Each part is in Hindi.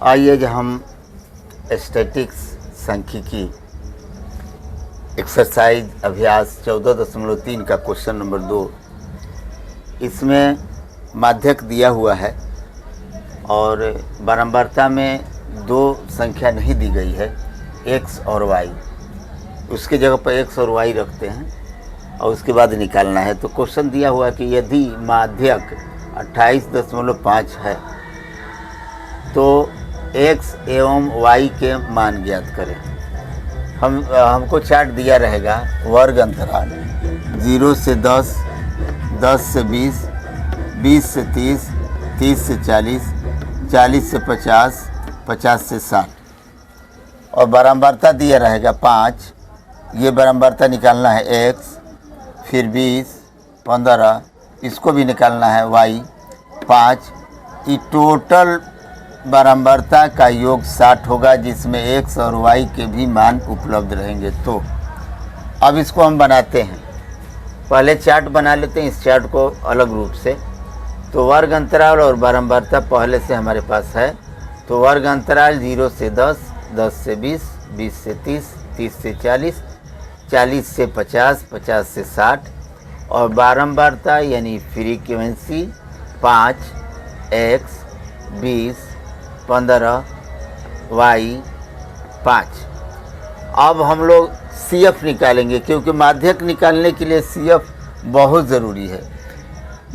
आइए जो हम स्टैटिक्स सांख्यिकी एक्सरसाइज अभ्यास 14.3 का क्वेश्चन नंबर 2, इसमें माध्यक दिया हुआ है और बारंबारता में दो संख्या नहीं दी गई है, x और y। उसके जगह पर x और y रखते हैं और उसके बाद निकालना है। तो क्वेश्चन दिया हुआ कि यदि माध्यक 28.5 है तो x एवं y के मान ज्ञात करें। हमको चार्ट दिया रहेगा वर्ग अंतराल 0 से 10, 10 से 20, 20 से 30, 30 से 40, 40 से 50, 50 से 60 और बारंबारता दिया रहेगा 5। ये बारंबारता निकालना है x, फिर 20, 15, इसको भी निकालना है y 5। ये टोटल बारंबारता का योग 60 होगा, जिसमें x और y के भी मान उपलब्ध रहेंगे। तो अब इसको हम बनाते हैं। पहले चार्ट बना लेते हैं, इस चार्ट को अलग रूप से। तो वर्ग अंतराल और बारंबारता पहले से हमारे पास है। तो वर्ग अंतराल 0 से 10, 10 से 20, 20 से 30, 30 से 40, 40 से 50, 50 से 60 और बारंबारता यानी फ्रीक्वेंसी 5, x 20, 15, y 5। अब हम लोग CF निकालेंगे, क्योंकि माध्यक निकालने के लिए CF बहुत ज़रूरी है।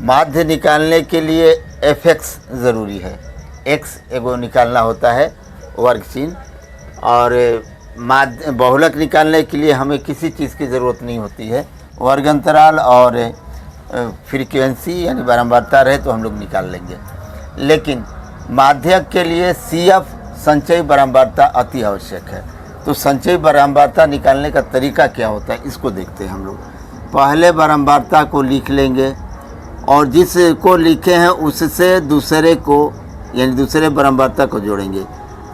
माध्य निकालने के लिए FX ज़रूरी है। x एगो निकालना होता है वर्ग चिन्ह, और माध्य बहुलक निकालने के लिए हमें किसी चीज़ की ज़रूरत नहीं होती है। वर्ग अंतराल और फ्रीक्वेंसी यानी बारंबारता रहे तो हम लोग निकाल लेंगे। लेकिन माध्यक के लिए CF संचयी बारंबारता अति आवश्यक है। तो संचयी बारंबारता निकालने का तरीका क्या होता है, इसको देखते हैं हम लोग। पहले बारंबारता को लिख लेंगे और जिसको लिखे हैं उससे दूसरे को यानी दूसरे बारंबारता को जोड़ेंगे।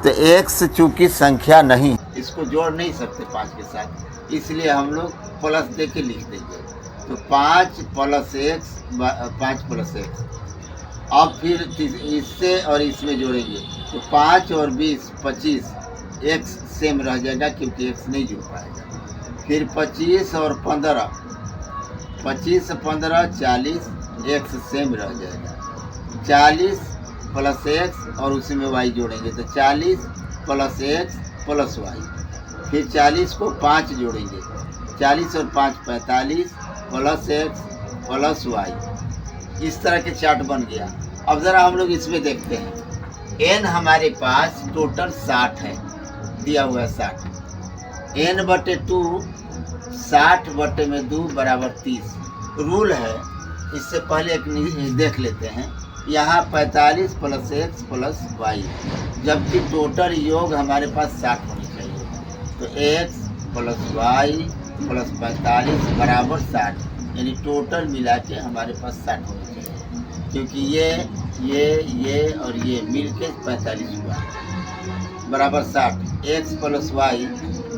तो x चूँकि संख्या नहीं, इसको जोड़ नहीं सकते 5 के साथ, इसलिए हम लोग प्लस दे के लिख देंगे। तो 5 + x, 5 + x। अब फिर इससे और इसमें जोड़ेंगे तो 5 और 20, 25, x सेम रह जाएगा क्योंकि x नहीं जुड़ पाएगा। फिर 25 और 15, 25, 15, 40, x सेम रह जाएगा। 40 + x और उसी में y जोड़ेंगे तो 40 + x + y। फिर 40 को 5 जोड़ेंगे, 40 और 5 45 + x + y। इस तरह के चार्ट बन गया। अब ज़रा हम लोग इसमें देखते हैं। n हमारे पास टोटल 60 है, दिया हुआ है 60। n/2 60/2 = 30 रूल है। इससे पहले एक देख लेते हैं। यहाँ 45 + x + y, जबकि टोटल योग हमारे पास 60 होनी चाहिए। तो x + y + 45 = 60, यानी टोटल मिला के हमारे पास 60 होनी चाहिए, क्योंकि ये और ये मिल के 45 हुआ बराबर 60। x + y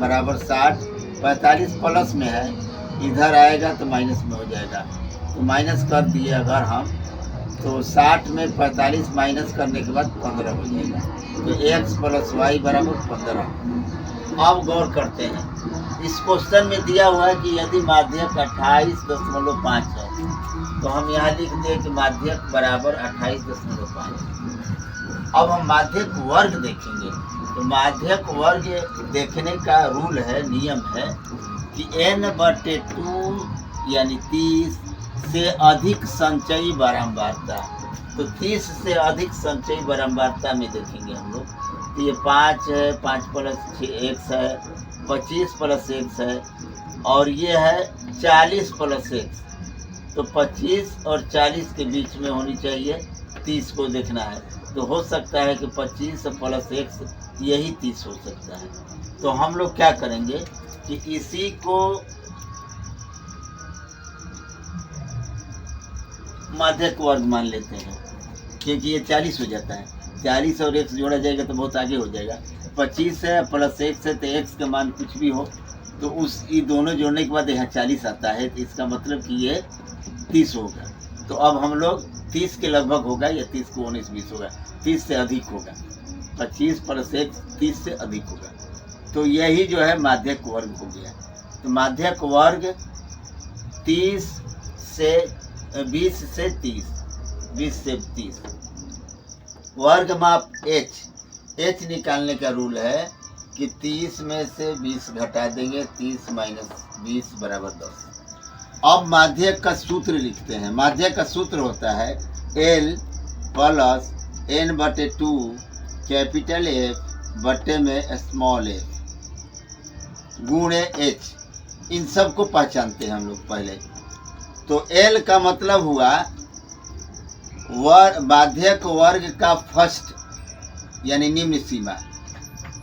= 60। 45 प्लस में है, इधर आएगा तो माइनस में हो जाएगा। तो माइनस कर दिए अगर हम, तो 60 में 45 माइनस करने के बाद 15 हो जाएगा। तो x + y = 15। अब गौर करते हैं। इस क्वेश्चन में दिया हुआ है कि यदि माध्यक 28.5 है, तो हम यहाँ लिख दें कि माध्यक बराबर 28.5। अब हम माध्यक वर्ग देखेंगे। तो माध्यक वर्ग देखने का रूल है, नियम है कि n/2 यानी 30 से अधिक संचयी बारंबारता। तो 30 से अधिक संचयी बारंबारता में देखेंगे हम लोग। तो ये 5 है, 5 + x है, 25 + x है, और ये है 40 + x। तो 25 और 40 के बीच में होनी चाहिए, 30 को देखना है। तो हो सकता है कि 25 + x यही 30 हो सकता है। तो हम लोग क्या करेंगे कि इसी को माध्यक वर्ग मान लेते हैं, क्योंकि ये 40 हो जाता है। 40 और x जोड़ा जाएगा तो बहुत आगे हो जाएगा। 25 है + x है, तो x का मान कुछ भी हो तो उस ये दोनों जोड़ने के बाद यहाँ 40 आता है। तो इसका मतलब कि ये 30 होगा। तो अब हम लोग 30 के लगभग होगा या 30 को 19-20 होगा, 30 से अधिक होगा। 25 + 1 30 से अधिक होगा। तो यही जो है माध्यक वर्ग हो गया। तो माध्यक वर्ग 20 से 30 वर्ग माप h निकालने का रूल है कि 30 में से 20 घटा देंगे, 30 - 20 = 10। अब माध्यक का सूत्र लिखते हैं। माध्यक का सूत्र होता है L + n/2 कैपिटल F बट्टे में स्मॉल f गुणे h। इन सब को पहचानते हैं हम लोग पहले। तो L का मतलब हुआ माध्यक वर्ग का फर्स्ट यानी निम्न सीमा।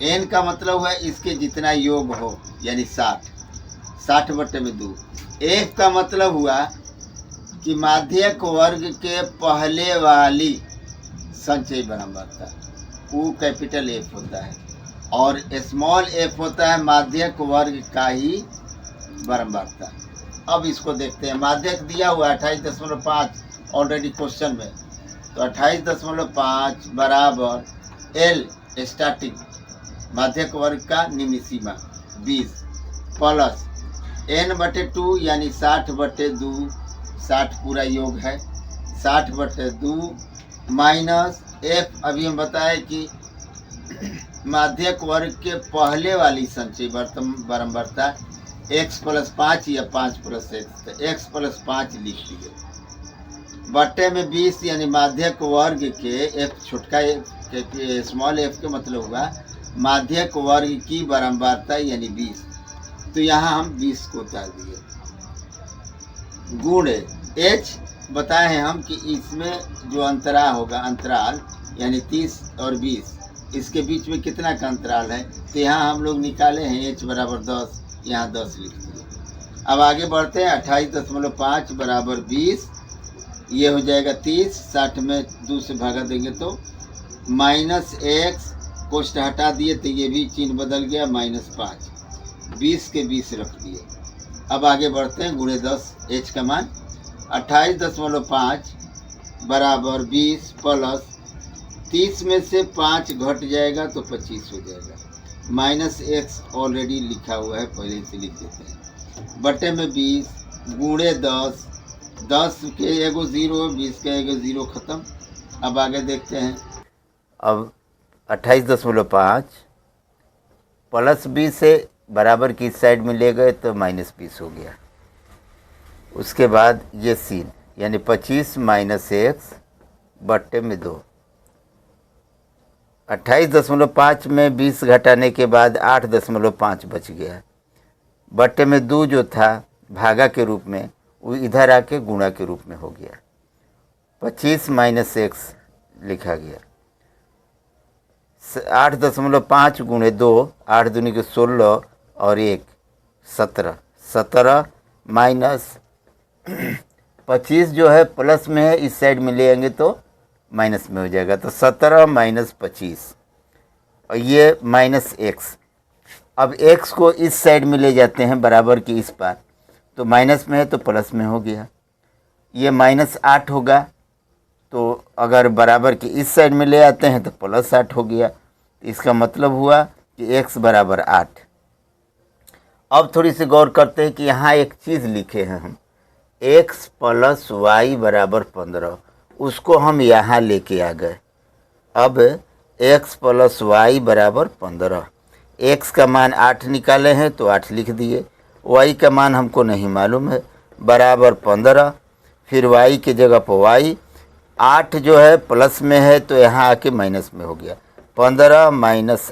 n का मतलब हुआ इसके जितना योग हो यानी 60/2। f का मतलब हुआ कि माध्यक वर्ग के पहले वाली संचयी बारंबारता, वो कैपिटल F होता है, और स्मॉल f होता है माध्यक वर्ग का ही बारंबारता। अब इसको देखते हैं। माध्यक दिया हुआ 28.5 ऑलरेडी क्वेश्चन में। तो 28.5 बराबर L स्टार्टिंग माध्यक वर्ग का निम्न सीमा 20 प्लस n/2 यानी 60/2, 60 पूरा योग है, 60/2 माइनस f। अभी हम बताए कि माध्यक वर्ग के पहले वाली संचयी बारंबारता x + 5 या 5 + x, तो x + 5 लिख दिए बट्टे में 20 यानी माध्यक वर्ग के f छोटका स्मॉल f के मतलब हुआ माध्यक वर्ग की बारंबारता यानी 20। तो यहाँ हम 20 को उतार दिए गुणे h। बताए हैं हम कि इसमें जो अंतराल होगा, अंतराल यानी 30 और 20, इसके बीच में कितना का अंतराल है, तो यहाँ हम लोग निकाले हैं h = 10, यहाँ 10 लिख दिए। अब आगे बढ़ते हैं। 28.5 बराबर 20, ये हो जाएगा 30, 60 में 2 से भागा देंगे तो -x, कोष्ठ हटा दिए तो ये भी चिन्ह बदल गया, -5, 20 के 20 रख दिए। अब आगे बढ़ते हैं। गुणे 10 h का मान 28.5 बराबर 20 प्लस 30 में से 5 घट जाएगा तो 25 हो जाएगा, -x ऑलरेडी लिखा हुआ है, पहले से लिख देते हैं, बटे में 20 गुणे 10, 10 के एगो 0, 20 का एगो 0 खत्म। अब आगे देखते हैं। अब 28.5 प्लस 20 से बराबर की साइड में ले गए तो -20 हो गया। उसके बाद ये सीन यानी 25 - x बट्टे में 2। 28.5 में 20 घटाने के बाद 8.5 बच गया, बट्टे में 2 जो था भागा के रूप में वो इधर आके गुणा के रूप में हो गया, 25 - x लिखा गया। 8.5 गुणे 2, 8 दूनी के 16 और 1 17, 17 माइनस 25 जो है प्लस में है, इस साइड में ले आएंगे तो माइनस में हो जाएगा, तो 17 - 25 और ये -x। अब x को इस साइड में ले जाते हैं बराबर की इस पार, तो माइनस में है तो प्लस में हो गया, ये -8 होगा। तो अगर बराबर की इस साइड में ले आते हैं तो +8 हो गया। इसका मतलब हुआ कि x = 8। अब थोड़ी सी गौर करते हैं कि यहाँ एक चीज़ लिखे हैं हम, x + y = 15, उसको हम यहाँ लेके आ गए। अब x + y = 15, x का मान 8 निकाले हैं तो 8 लिख दिए, y का मान हमको नहीं मालूम है, बराबर 15, फिर y की जगह पर y, 8 जो है प्लस में है तो यहाँ आके माइनस में हो गया, 15 -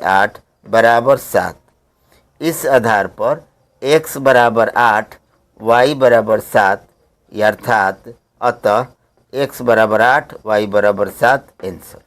8 = 7। इस आधार पर x = 8, y = 7, अर्थात अतः x = 8, y = 7 आंसर।